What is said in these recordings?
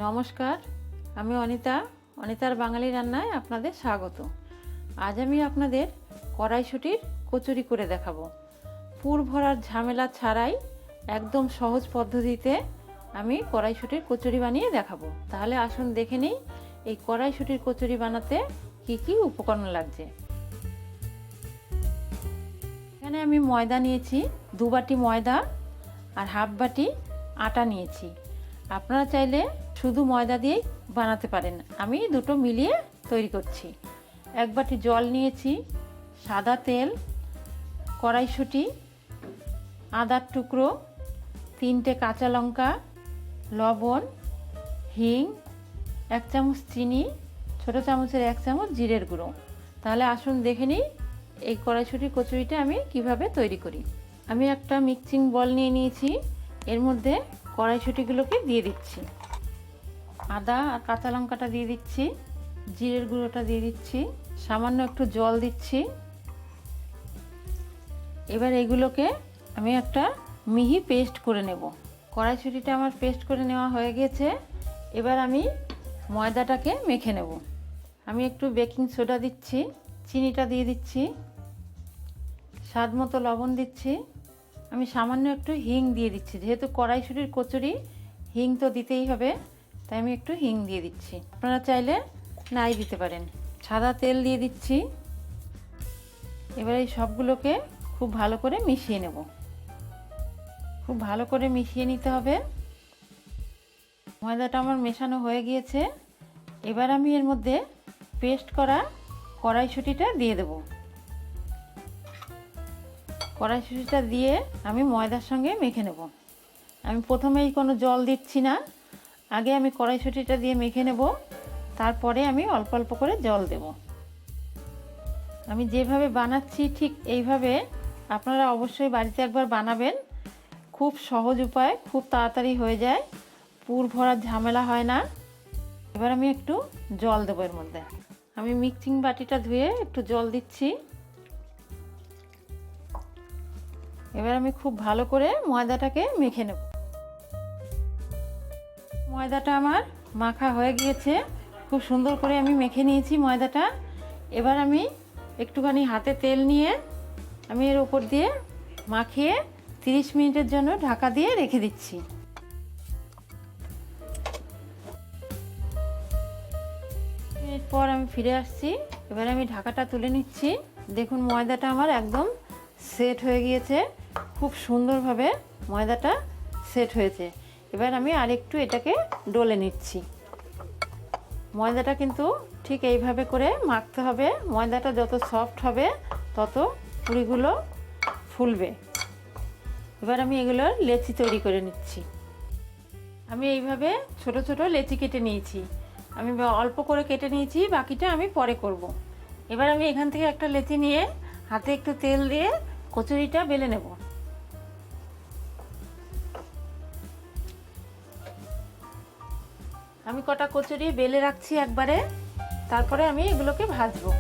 নমস্কার, আমি অনিতার বাঙালি রান্নায় আপনাদের স্বাগত। আজ আমি আপনাদের কড়াইশুটির কচুরি করে দেখাবো। পুর ভরার ঝামেলা ছাড়াই একদম সহজ পদ্ধতিতে আমি কড়াইশুটির কচুরি বানিয়ে দেখাবো। তাহলে আসুন দেখে নিই এই কড়াইশুটির কচুরি বানাতে কি কি উপকরণ লাগছে। এখানে আমি ময়দা নিয়েছি, 2 বাটি ময়দা আর হাফ বাটি আটা নিয়েছি। আপনারা চাইলে শুধু ময়দা দিয়েই বানাতে পারেন, আমি দুটো মিলিয়ে তৈরি করছি। 1 বাটি জল নিয়েছি, সাদা তেল, কড়াইশুঁটি, আদার টুকরো, 3টে কাঁচা লঙ্কা, লবণ, হিং, 1 চামচ চিনি, ছোটো চামচের 1 চামচ জিরের গুঁড়ো। তাহলে আসুন দেখে নিই এই কড়াইশুঁটির কচুরিটা আমি কিভাবে তৈরি করি। আমি একটা মিক্সিং বল নিয়ে নিয়েছি, এর মধ্যে কড়াইশুঁটিগুলোকে দিয়ে দিচ্ছি। আদা আর কাঁচা লঙ্কাটা দিয়ে দিচ্ছি, জিরের গুঁড়োটা দিয়ে দিচ্ছি, সামান্য একটু জল দিচ্ছি। এবার এগুলোকে আমি একটা মিহি পেস্ট করে নেব। কড়াইশুঁটিটা আমার পেস্ট করে নেওয়া হয়ে গেছে। এবার আমি ময়দাটাকে মেখে নেব। আমি একটু বেকিং সোডা দিচ্ছি, চিনিটা দিয়ে দিচ্ছি, স্বাদ মতো লবণ দিচ্ছি। আমি সামান্য একটু হিং দিয়ে দিচ্ছি, যেহেতু কড়াইশুঁটির কচুরি হিং তো দিতেই হবে, তাই আমি একটু হিং দিয়ে দিচ্ছি। আপনারা চাইলে নাই দিতে পারেন। সাদা তেল দিয়ে দিচ্ছি। এবার এই সবগুলোকে খুব ভালো করে মিশিয়ে নেব। খুব ভালো করে মিশিয়ে নিতে হবে। ময়দাটা আমার মেশানো হয়ে গিয়েছে। এবার আমি এর মধ্যে পেস্ট করা কড়াইশুঁটিটা দিয়ে দেব। কড়াইশুঁটিটা দিয়ে আমি ময়দার সঙ্গে মেখে নেব। আমি প্রথমেই কোনো জল দিচ্ছি না, আগে আমি কড়াইশুঁটিটা দিয়ে মেখে নেব, তারপরে আমি অল্প অল্প করে জল দেব। আমি যেভাবে বানাচ্ছি ঠিক এইভাবে আপনারা অবশ্যই বাড়িতে একবার বানাবেন। খুব সহজ উপায়, খুব তাড়াতাড়ি হয়ে যায়, পুর ভরার ঝামেলা হয় না। এবার আমি একটু জল দেবো এর মধ্যে। আমি মিক্সিং বাটিটা ধুয়ে একটু জল দিচ্ছি। এবার আমি খুব ভালো করে ময়দাটাকে মেখে নেব। ময়দাটা আমার মাখা হয়ে গিয়েছে, খুব সুন্দর করে আমি মেখে নিয়েছি ময়দাটা। এবার আমি একটুখানি হাতে তেল নিয়ে আমি এর উপর দিয়ে মাখিয়ে 30 মিনিটের জন্য ঢাকা দিয়ে রেখে দিচ্ছি। মিনিট পর আমি ফিরে আসছি। এবার আমি ঢাকাটা তুলে নিচ্ছি। দেখুন ময়দাটা আমার একদম সেট হয়ে গিয়েছে, খুব সুন্দরভাবে ময়দাটা সেট হয়েছে। এবার আমি আরেকটু এটাকে ডলে নিচ্ছি। ময়দাটা কিন্তু ঠিক এইভাবে করে মাখতে হবে। ময়দাটা যত সফট হবে তত পুরিগুলো ফুলবে। এবার আমি এগুলোর লেচি তৈরি করে নিচ্ছি। আমি এইভাবে ছোট ছোট লেচি কেটে নিয়েছি। আমি অল্প করে কেটে নিয়েছি, বাকিটা আমি পরে করব। এবার আমি এখান থেকে একটা লেচি নিয়ে হাতে একটু তেল দিয়ে কচুরিটা বেলে নেব। আমি কটা কচুরি বেলে রাখছি একবারে, তারপরে আমি এগুলোকে ভাজবো।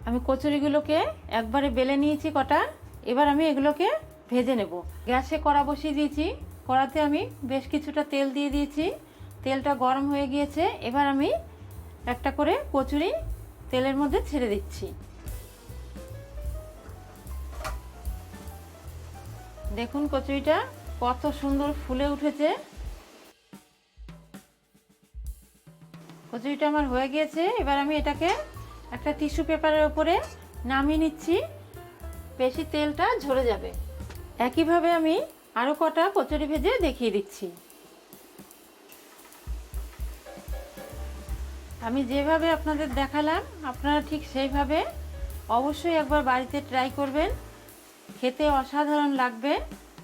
আমি কচুরিগুলোকে একবারে বেলে নিয়েছি কটা। এবার আমি এগুলোকে ভেজে নেব। গ্যাসে কড়া বসিয়ে দিয়েছি, কড়াতে আমি বেশ কিছুটা তেল দিয়ে দিয়েছি। তেলটা গরম হয়ে গিয়েছে। এবার আমি একটা করে কচুরি তেলের মধ্যে ছেড়ে দিচ্ছি। দেখুন কচুরিটা কত সুন্দর ফুলে উঠেছে। কচুরিটা আমার হয়ে গিয়েছে। এবার আমি এটাকে একটা টিস্যু পেপারের উপরে নামিয়ে নিচ্ছি, বেশি তেলটা ঝরে যাবে। একইভাবে আমি আরও কটা কচুরি ভেজে দেখিয়ে দিচ্ছি। আমি যেভাবে আপনাদের দেখালাম আপনারা ঠিক সেইভাবে অবশ্যই একবার বাড়িতে ট্রাই করবেন। খেতে অসাধারণ লাগবে,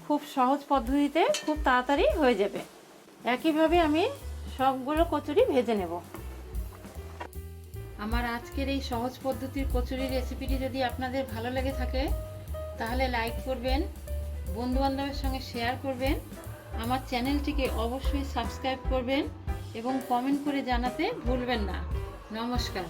খুব সহজ পদ্ধতিতে খুব তাড়াতাড়ি হয়ে যাবে। একইভাবে আমি সবগুলো কচুরি ভেজে নেব। আমার আজকের এই সহজ পদ্ধতির কচুরি রেসিপিটি যদি আপনাদের ভালো লেগে থাকে তাহলে লাইক করবেন, বন্ধুবান্ধবের সঙ্গে শেয়ার করবেন, আমার চ্যানেলটিকে অবশ্যই সাবস্ক্রাইব করবেন এবং কমেন্ট করে জানাতে ভুলবেন না। নমস্কার।